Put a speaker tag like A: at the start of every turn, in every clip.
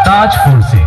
A: ताजपुर से।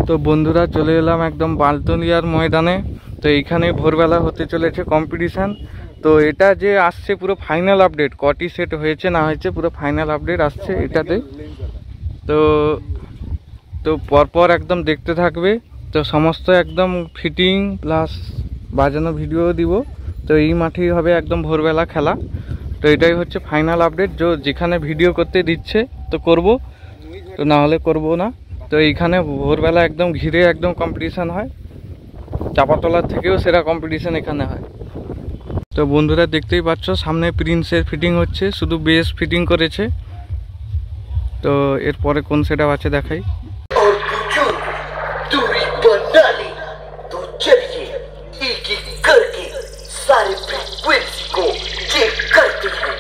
B: তো বন্ধুরা চলে এলাম একদম বালতলিয়ার ময়দানে। তো এইখানে ভোরবেলা হতে চলেছে কম্পিটিশান। তো এটা যে আসছে পুরো ফাইনাল আপডেট, কটি সেট হয়েছে না হয়েছে পুরো ফাইনাল আপডেট আসছে এটাতে। তো তো পরপর একদম দেখতে থাকবে। তো সমস্ত একদম ফিটিং প্লাস বাজানো ভিডিও দিব। তো এই মাঠেই হবে একদম ভোরবেলা খেলা। তো এটাই হচ্ছে ফাইনাল আপডেট। যেখানে ভিডিও করতে দিচ্ছে তো করব, তো না হলে করব না। তো এইখানে ভোরবেলা একদম ঘিরে একদম কম্পিটিশান হয়, চাপাতলার থেকেও সেরা কম্পিটিশান এখানে হয়। তো বন্ধুরা দেখতেই পাচ্ছ সামনে প্রিন্সের ফিটিং হচ্ছে, শুধু বেস ফিটিং করেছে। তো এরপরে কোন সেটআপ আছে দেখাই।
C: सारे फ्रीक्वेंसी को चेक करते हैं।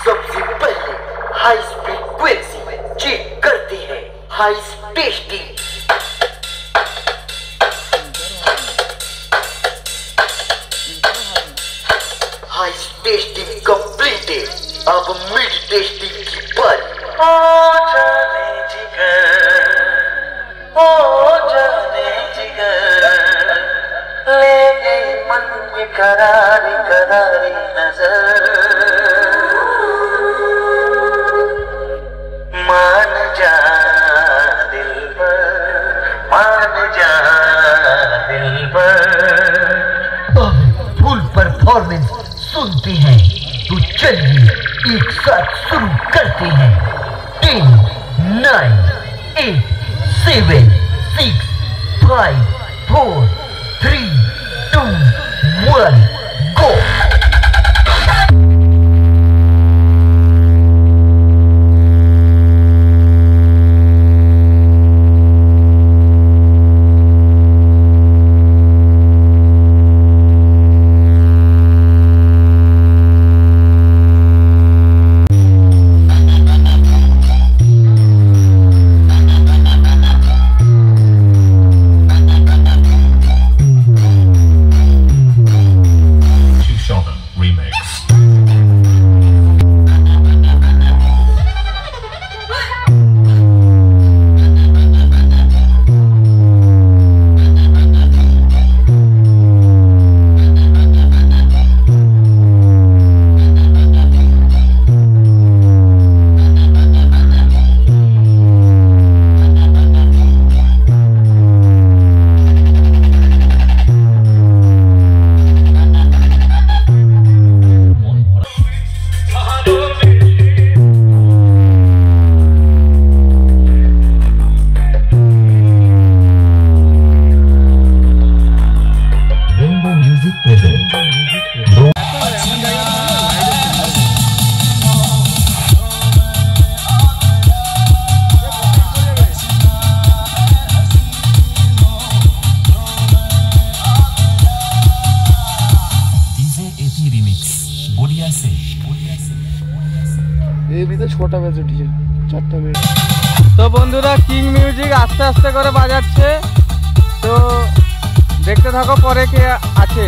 C: सबसे पहले हाई फ्रीक्वेंसी चेक करते हैं। High testing, high testing completed. अब मिड टेस्टिंग की बारी। ओ जाने जिगर, ओ जाने जिगर, ले गई मन में करारी करारी नजर। मान जा दिलबर, मान जा दिलबर। फुल परफॉर्मेंस सुनते हैं तो चलिए एक साथ शुरू करते हैं। 10, 9, 8, 7, 6, 5, 4, 3, 2, 1, go!
A: এমনিতে ছটা বেজে উঠেছে, 4টা মিনিট।
B: তো বন্ধুরা কিং মিউজিক আস্তে আস্তে করে বাজাচ্ছে, তো দেখতে থাকো পরে কে আছে।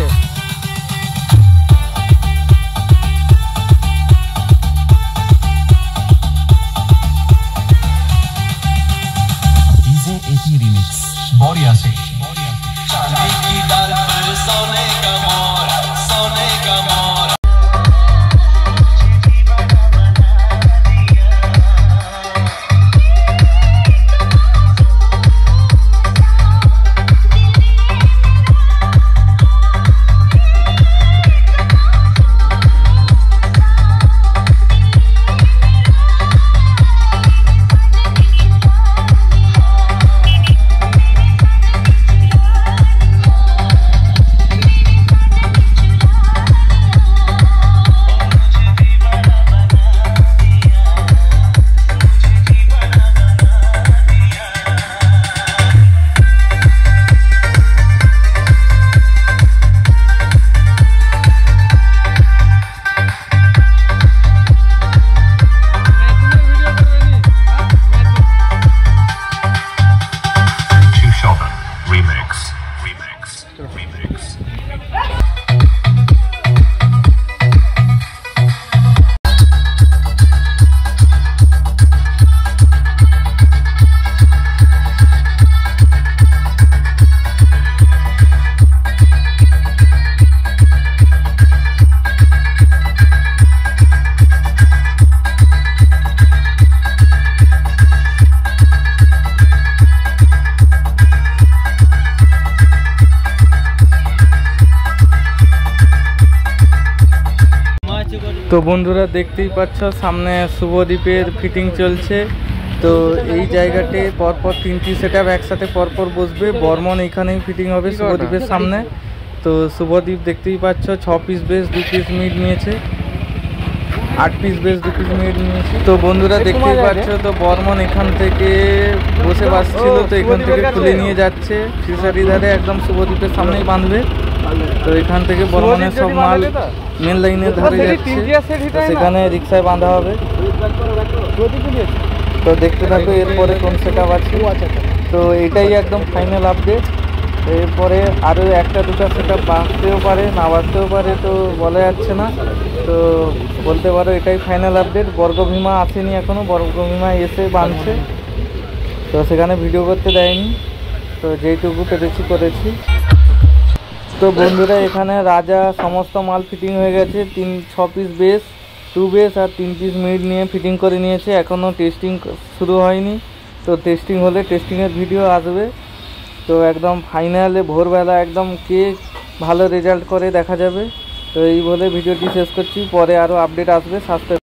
B: তো বন্ধুরা দেখতেই পাচ্ছ সামনে শুভদ্বীপের ফিটিং চলছে। তো এই জায়গাতে পরপর 3টি সেটআপ একসাথে পরপর বসবে। বর্মন এখানেই ফিটিং হবে শুভদ্বীপের সামনে। তো শুভদ্বীপ দেখতেই পাচ্ছ 6 পিস বেস 2 পিস মিড নিয়েছে, 8 পিস বেস 2 পিস মিড নিয়েছে। তো বন্ধুরা দেখতেই পাচ্ছ তো বর্মন এখান থেকে বসে বাসছিল, তো এখান থেকে খুলে নিয়ে যাচ্ছে ফিশারি ধারে একদম শুভদ্বীপের সামনেই বাঁধবে। তো এখান থেকে বর্মনের সব মাল মেন লাইনের ধারে যাচ্ছে, সেখানে রিক্সায় বাঁধা হবে। তো দেখতে থাকো এরপরে কোন সেটআপ আছে। তো এটাই একদম ফাইনাল আপডেট। এরপরে আরও 1-2টা সেটআপ বাঁধতেও পারে না বাঁধতেও পারে, তো বলা যাচ্ছে না। তো বলতে পারো এটাই ফাইনাল আপডেট। বর্গভীমা আসেনি এখনও, বর্গভীমা এসে বাঁধছে, তো সেখানে ভিডিও করতে দেয়নি, তো যেইটুকু পেরেছি করেছি। তো বন্ধুরা এখানে রাজা সমস্ত মাল ফিটিং হয়ে গেছে। 6 পিস বেস 2 বেস আর 3 পিস মিড নিয়ে ফিটিং করে নিয়েছে। এখনও টেস্টিং শুরু হয়নি, তো টেস্টিং হলে টেস্টিংয়ের ভিডিও আসবে। তো একদম ফাইনালে ভোরবেলা একদম কে ভালো রেজাল্ট করে দেখা যাবে। তো এই বলে ভিডিওটি শেষ করছি, পরে আরও আপডেট আসবে। সাবস্ক্রাইব